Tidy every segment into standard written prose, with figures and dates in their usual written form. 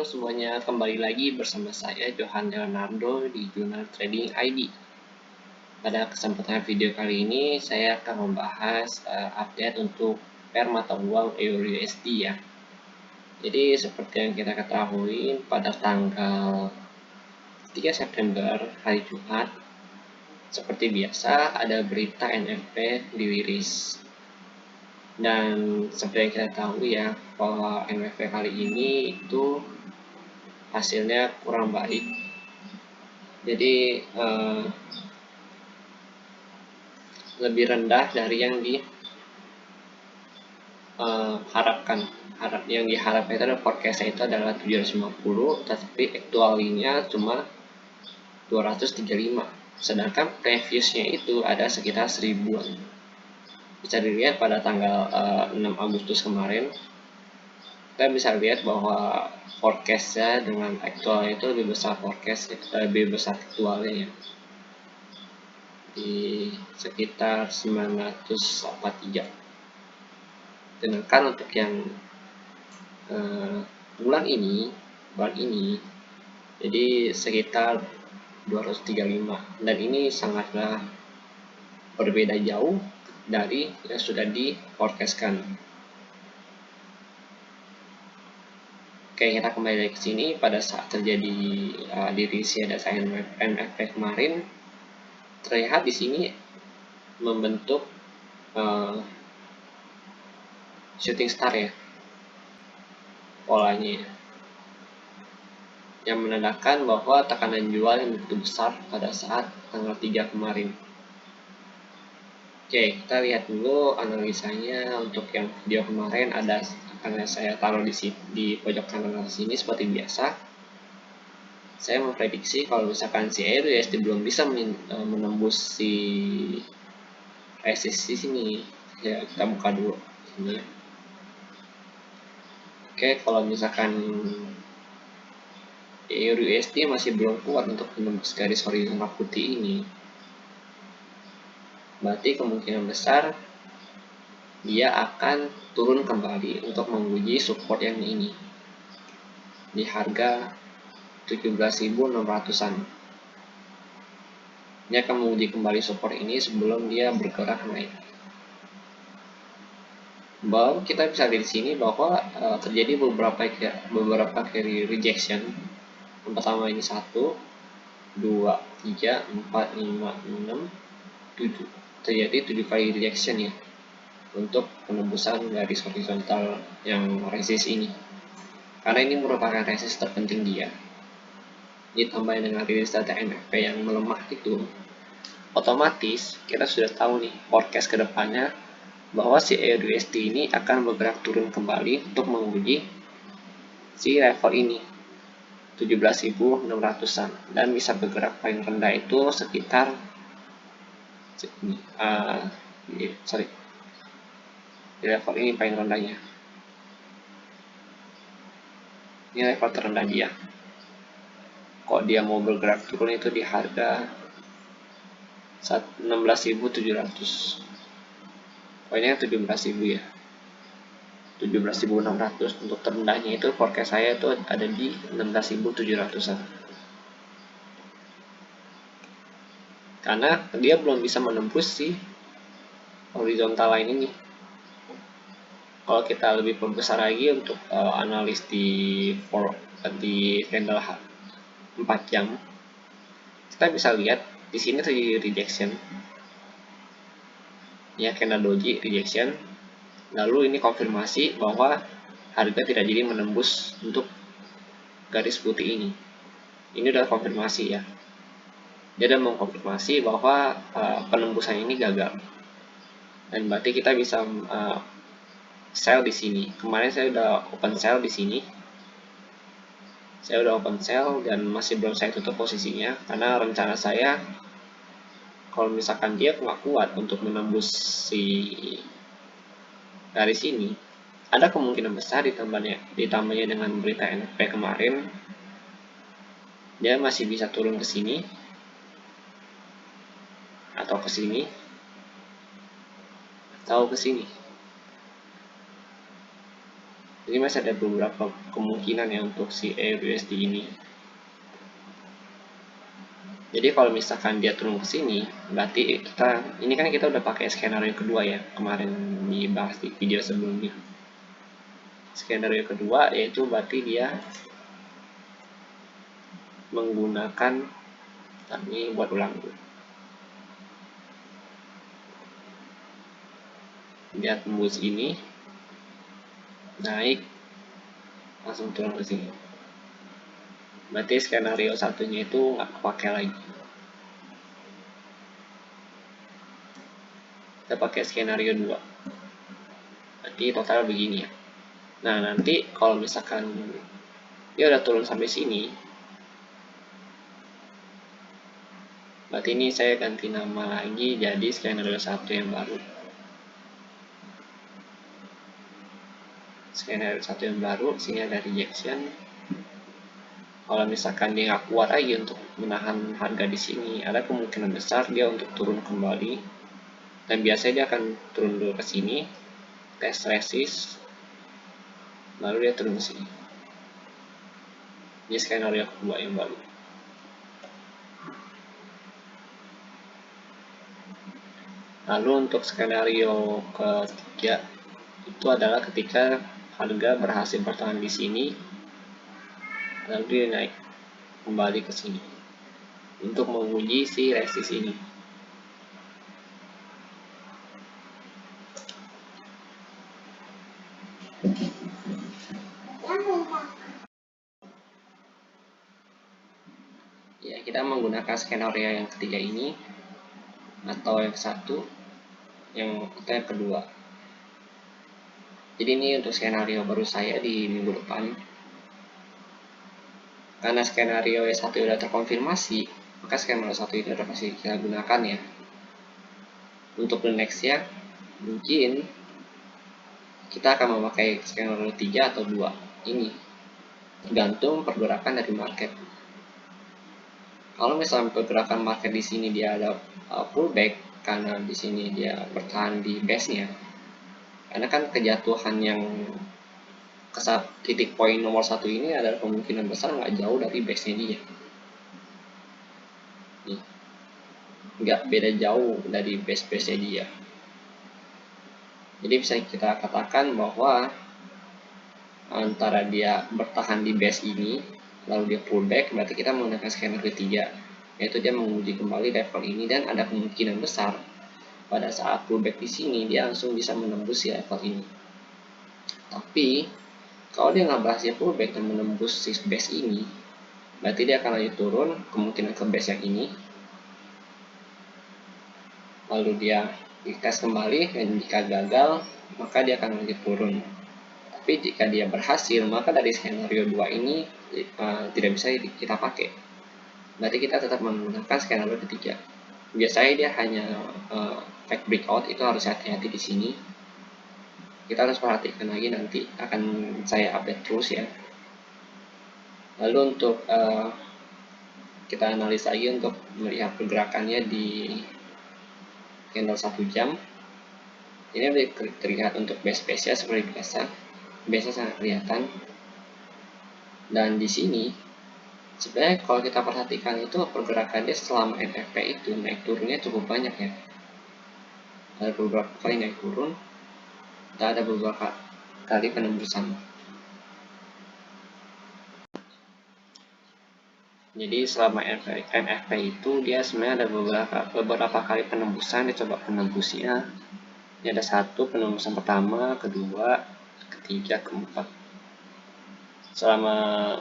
Halo semuanya, kembali lagi bersama saya Johan Leonardo di Jurnal Trading ID. Pada kesempatan video kali ini saya akan membahas update untuk pair mata uang EUR/USD ya. Jadi seperti yang kita ketahui pada tanggal 3 September hari Jumat, seperti biasa ada berita NFP dirilis. Dan seperti yang kita tahu ya, bahwa NFP kali ini itu hasilnya kurang baik. Jadi lebih rendah dari yang diharapkan. Yang diharapkan itu adalah forecast itu adalah 750, tapi aktualnya cuma 235. Sedangkan previousnya itu ada sekitar 1000-an. Bisa dilihat pada tanggal 6 Agustus kemarin, kita bisa lihat bahwa forecastnya dengan aktualnya itu lebih besar aktualnya ya, di sekitar 943. Sedangkan untuk yang bulan ini jadi sekitar 235, dan ini sangatlah berbeda jauh dari yang sudah di forecastkan. Oke, kita kembali lagi ke sini. Pada saat terjadi dirilisnya data NFP kemarin, terlihat di sini membentuk shooting star ya, polanya, yang menandakan bahwa tekanan jual yang begitu besar pada saat tanggal 3 kemarin. Oke, kita lihat dulu analisanya. Untuk yang video kemarin akan saya taruh di pojok kanan sini seperti biasa. Saya memprediksi kalau misalkan si EUR/USD belum bisa menembus si resist di sini, ya kita buka dulu ini. Oke, kalau misalkan EUR/USD masih belum kuat untuk menembus garis horizontal putih ini, berarti kemungkinan besar dia akan turun kembali untuk menguji support yang ini di harga 17.600-an. Dia akan menguji kembali support ini sebelum dia bergerak naik. Bahwa kita bisa lihat di sini bahwa terjadi beberapa carry rejection. Yang pertama ini 1, 2, 3, 4, 5, 6, 7. Terjadi 7 kali rejection ya untuk penembusan garis horizontal yang resist ini, karena ini merupakan resist terpenting dia. Ditambah dengan rilis data NFP yang melemah itu, otomatis kita sudah tahu nih forecast kedepannya bahwa si EUR/USD ini akan bergerak turun kembali untuk menguji si level ini 17.600-an, dan bisa bergerak paling rendah itu sekitar di level ini paling rendahnya. Ini level terendah dia. Kok dia mau bergerak turun itu di harga 16.700. Pokoknya 17.000 ya. 17.600. Untuk terendahnya itu forecast saya itu ada di 16.700-an. Karena dia belum bisa menembus si horizontal line ini. Kalau kita lebih perbesar lagi untuk analis di candle 4 jam, kita bisa lihat di sini terjadi rejection ya, candle doji rejection, lalu ini konfirmasi bahwa harga tidak jadi menembus untuk garis putih ini. Ini udah konfirmasi ya, dia udah mengkonfirmasi bahwa penembusan ini gagal, dan berarti kita bisa sell di sini. Kemarin saya udah open sell di sini. Saya udah open sell dan masih belum saya tutup posisinya, karena rencana saya kalau misalkan dia nggak kuat untuk menembus si garis ini, ada kemungkinan besar ditambahnya dengan berita NFP kemarin, dia masih bisa turun ke sini atau ke sini atau ke sini. Jadi masih ada beberapa kemungkinan ya untuk si EURUSD ini. Jadi kalau misalkan dia turun ke sini, berarti ini kan kita udah pakai skenario kedua ya, kemarin dibahas di video sebelumnya. Skenario kedua yaitu berarti dia menggunakan, ini buat ulang dulu. Dia tembus ini, naik, langsung turun ke sini. Berarti skenario satunya itu nggak kepake lagi. Kita pakai skenario 2. Berarti total begini ya. Nah, nanti kalau misalkan dia udah turun sampai sini, berarti ini saya ganti nama lagi jadi skenario 1 yang baru. Skenario 1 yang baru, sini ada rejection. Kalau misalkan dia nggak kuat lagi untuk menahan harga di sini, ada kemungkinan besar dia untuk turun kembali. Dan biasanya dia akan turun dulu ke sini, tes resist, lalu dia turun ke sini. Ini skenario kedua yang baru. Lalu untuk skenario ketiga itu adalah ketika harga berhasil bertahan di sini, lalu dia naik kembali ke sini untuk menguji si resist ini. Ya, kita menggunakan skenario yang ketiga ini atau yang satu, yang kedua. Jadi ini untuk skenario baru saya di minggu depan. Karena skenario yang satu sudah terkonfirmasi, maka skenario satu ini sudah pasti kita gunakan ya. Untuk the next ya, mungkin kita akan memakai skenario 3 atau 2 ini. Tergantung pergerakan dari market. Kalau misalnya pergerakan market di sini dia ada pullback karena di sini dia bertahan di base-nya. Karena kan kejatuhan yang ke titik poin nomor 1 ini adalah kemungkinan besar nggak jauh dari base-nya dia. Nih, nggak beda jauh dari base-nya dia. Jadi bisa kita katakan bahwa antara dia bertahan di base ini lalu dia pullback, berarti kita menggunakan skenario 3, yaitu dia menguji kembali level ini dan ada kemungkinan besar pada saat pullback di sini dia langsung bisa menembus si level ini. Tapi kalau dia nggak berhasil pullback dan menembus si base ini, berarti dia akan lanjut turun, kemungkinan ke base yang ini, lalu dia dites kembali, dan jika gagal maka dia akan lanjut turun. Tapi jika dia berhasil, maka dari skenario 2 ini tidak bisa kita pakai. Berarti kita tetap menggunakan skenario ketiga. Biasanya dia hanya fake breakout, itu harus hati-hati di sini. Kita harus perhatikan lagi, nanti akan saya update terus ya. Lalu untuk kita analisa lagi untuk melihat pergerakannya di candle 1 jam. Ini terlihat untuk base-nya seperti biasa. Base-nya sangat kelihatan. Dan di sini sebenarnya kalau kita perhatikan itu pergerakannya selama NFP itu naik turunnya cukup banyak ya. Ada beberapa kali naik turun, dan ada beberapa kali penembusan. Jadi selama NFP itu dia sebenarnya ada beberapa kali penembusan, dia coba penembusnya. Ini ada satu penembusan pertama, kedua, ketiga, keempat. Selama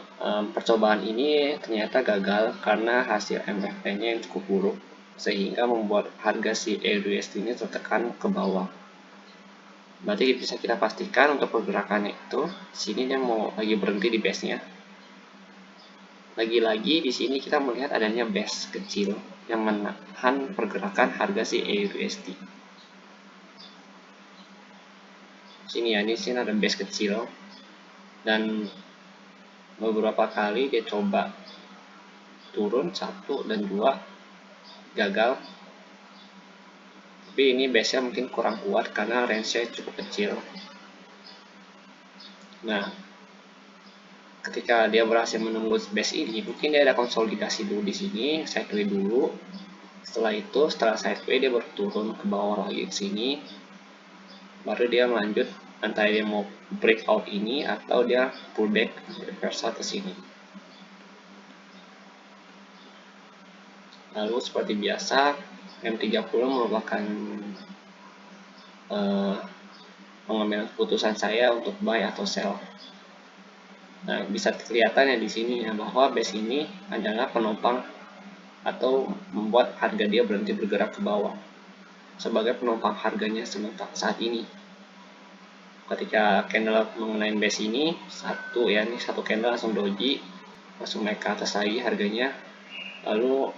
percobaan ini ternyata gagal karena hasil MFP-nya yang cukup buruk, sehingga membuat harga si EURUSD ini tertekan ke bawah. Berarti bisa kita pastikan untuk pergerakannya itu, sini dia mau lagi berhenti di base-nya. Lagi-lagi di sini kita melihat adanya base kecil yang menahan pergerakan harga si EURUSD. Sini ya, di sini ada base kecil dan beberapa kali dia coba turun 1 dan 2 gagal. Tapi ini base-nya mungkin kurang kuat karena range-nya cukup kecil. Nah, ketika dia berhasil menembus base ini, mungkin dia ada konsolidasi dulu di sini, sideway dulu. Setelah itu, setelah sideway dia berturun ke bawah lagi ke sini, baru dia melanjut antara dia mau breakout ini atau dia pullback reversal ke sini. Lalu seperti biasa, M30 merupakan pengambilan keputusan saya untuk buy atau sell. Nah, bisa kelihatan ya di sini ya bahwa base ini adalah penopang atau membuat harga dia berhenti bergerak ke bawah sebagai penopang harganya sementara saat ini. Ketika candle mengenai base ini ini satu candle langsung doji, langsung naik ke atas lagi harganya. Lalu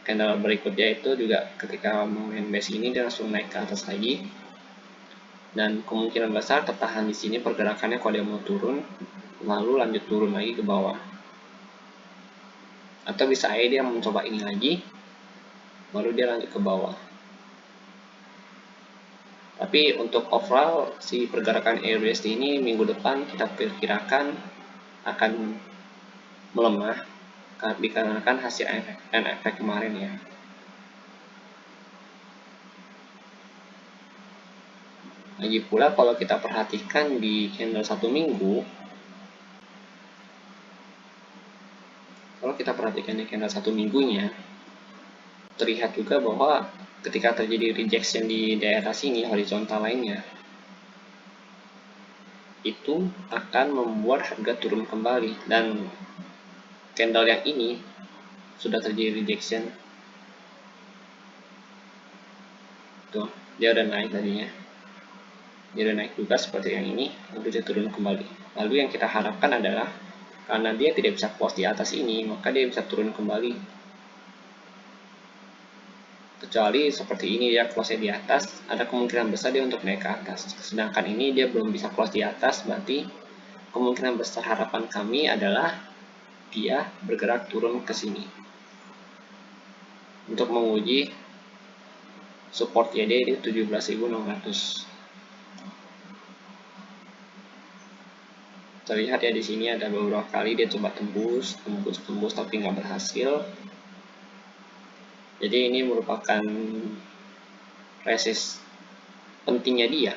candle berikutnya itu juga ketika mengenai base ini dia langsung naik ke atas lagi. Dan kemungkinan besar tertahan di sini pergerakannya kalau dia mau turun, lalu lanjut turun lagi ke bawah. Atau bisa aja dia mencoba ini lagi, baru dia lanjut ke bawah. Tapi untuk overall si pergerakan AUSD ini minggu depan kita perkirakan akan melemah dikarenakan hasil efek kemarin ya. Lagi pula kalau kita perhatikan di candle 1 minggu, kalau kita perhatikan di candle 1 minggunya, terlihat juga bahwa ketika terjadi rejection di daerah sini horizontal lainnya, itu akan membuat harga turun kembali, dan candle yang ini sudah terjadi rejection tuh, dia udah naik tadinya, dia udah naik juga seperti yang ini, lalu dia turun kembali. Lalu yang kita harapkan adalah karena dia tidak bisa close di atas ini, maka dia bisa turun kembali. Kecuali seperti ini dia close di atas, ada kemungkinan besar dia untuk naik ke atas. Sedangkan ini dia belum bisa close di atas, berarti kemungkinan besar harapan kami adalah dia bergerak turun ke sini untuk menguji support dia di 17.600. Terlihat ya di sini ada beberapa kali dia coba tembus tapi nggak berhasil. Jadi ini merupakan resist pentingnya dia,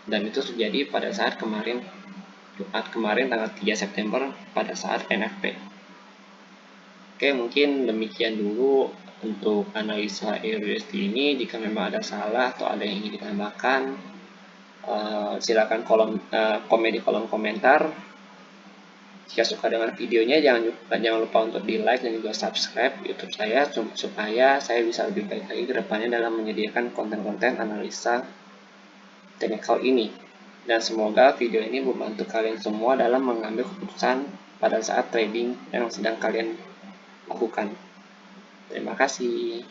dan itu terjadi pada saat kemarin tanggal 3 September pada saat NFP. Oke, mungkin demikian dulu untuk analisa AUSD ini. Jika memang ada salah atau ada yang ingin ditambahkan, silakan komen di kolom komentar. Jika suka dengan videonya, jangan lupa untuk di like dan juga subscribe YouTube saya supaya saya bisa lebih baik lagi ke depannya dalam menyediakan konten-konten analisa teknikal ini. Dan semoga video ini membantu kalian semua dalam mengambil keputusan pada saat trading yang sedang kalian lakukan. Terima kasih.